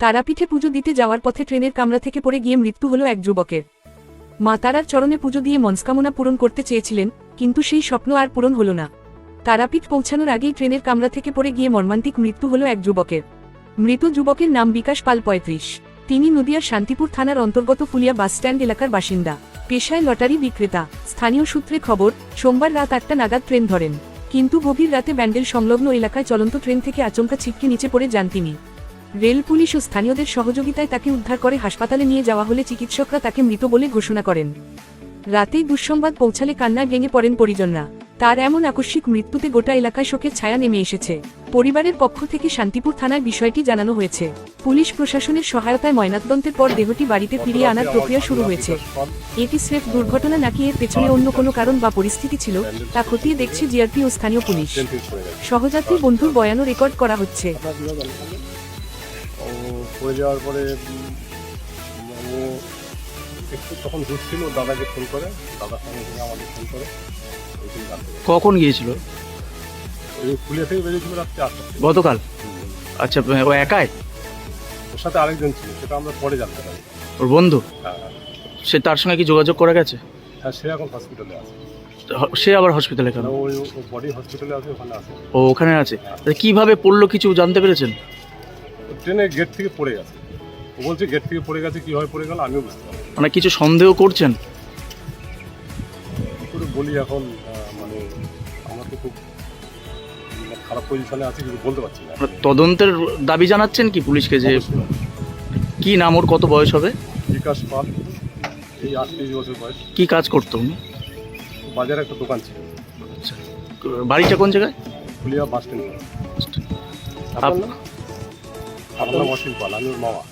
তারাপীঠে পুজো দিতে যাওয়ার পথে ট্রেনের কামরা থেকে পড়ে গিয়ে মৃত্যু হলো এক যুবকের। মা তারার চরণে পুজো দিয়ে মনস্কামনা পূরণ করতে চেয়েছিলেন, কিন্তু সেই স্বপ্ন আর পূরণ হলো না। তারাপীঠ পৌঁছানোর আগেই ট্রেনের কামরা থেকে পড়ে গিয়ে মর্মান্তিক মৃত্যু হলো এক যুবকের। মৃত যুবকের নাম বিকাশ পাল ৩৫। তিনি নদিয়ার শান্তিপুর থানার অন্তর্গত ফুলিয়া বাসস্ট্যান্ড এলাকার বাসিন্দা, পেশায় লটারি বিক্রেতা। স্থানীয় সূত্রে খবর, সোমবার রাত ৮টা নাগাদ ট্রেন ধরেন, কিন্তু গভীর রাতে ব্যান্ডেল সংলগ্ন এলাকায় চলন্ত ট্রেন থেকে আচমকা ছিটকে নিচে পড়ে যান তিনি। রেল পুলিশ ও স্থানীয়দের সহযোগিতায় তাকে উদ্ধার করে হাসপাতালে নিয়ে যাওয়া হলে চিকিৎসকরা তাকে মৃত বলে ঘোষণা করেন। রাতেই দুঃসংবাদ পৌঁছালে কান্নায় ভেঙে পড়েন পরিজনরা। তার এমন আকস্মিক মৃত্যুতে গোটা এলাকায় শোকের ছায়া নেমে এসেছে। পরিবারের পক্ষ থেকে শান্তিপুর থানায় বিষয়টি জানানো হয়েছে। পুলিশ প্রশাসনের সহায়তায় ময়নাতদন্তের পর দেহটি বাড়িতে ফিরিয়ে আনার প্রক্রিয়া শুরু হয়েছে। এটি স্রেফ দুর্ঘটনা নাকি এর পেছনে অন্য কোনো কারণ বা পরিস্থিতি ছিল, তা খতিয়ে দেখছে জিআরপি ও স্থানীয় পুলিশ। সহযাত্রী বন্ধুর বয়ানও রেকর্ড করা হচ্ছে। পড়ে যাওয়ার পরে ও একটু তখন ঘুরছিল, দাদাকে ফোন করে, দাদার সঙ্গে আমাকে ফোন করে। কখন গিয়েছিল? ওই ফুলিয়া থেকে বেরিয়েছিল রাত্রে ৮টা। গতকাল? আচ্ছা, ও একাই? ওর সাথে আরেকজন ছিল, সেটা আমরা পরে জানতে পারি। ওর বন্ধু? হ্যাঁ সে তার সঙ্গে কি যোগাযোগ করা গেছে? হ্যাঁ, সে এখন হসপিটালে আছে। সে আবার হসপিটালে কেন? ওই বডি হসপিটালে আছে, ওখানে আছে। ও ওখানে আছে? কিভাবে পড়লো কিছু জানতে পেরেছেন? ট্রেনে গেট থেকে পড়ে গেছে। ও বলছে গেট থেকে পড়ে গেছে, কীভাবে পড়ে গেল আমিও বুঝতে পারি। মানে কিছু সন্দেহ করছেন? কী করে বলি এখন, মানে আমরা তো খুব খারাপ পজিশনে আছি, কিছু বলতে পারছি না। তদন্তের দাবি জানাচ্ছেন কি পুলিশকে? যে কি নাম ওর, কত বয়স হবে? বিকাশ পাল, এই ৩৮ বছর বয়স। কি কাজ করতো উনি? বাজারে একটা দোকান ছিল। আচ্ছা, বাড়িটা কোন জায়গায়? Phulia bus stand. আপনার নাম? আপনার নাম অসীম পাল, আমি ওর মামা।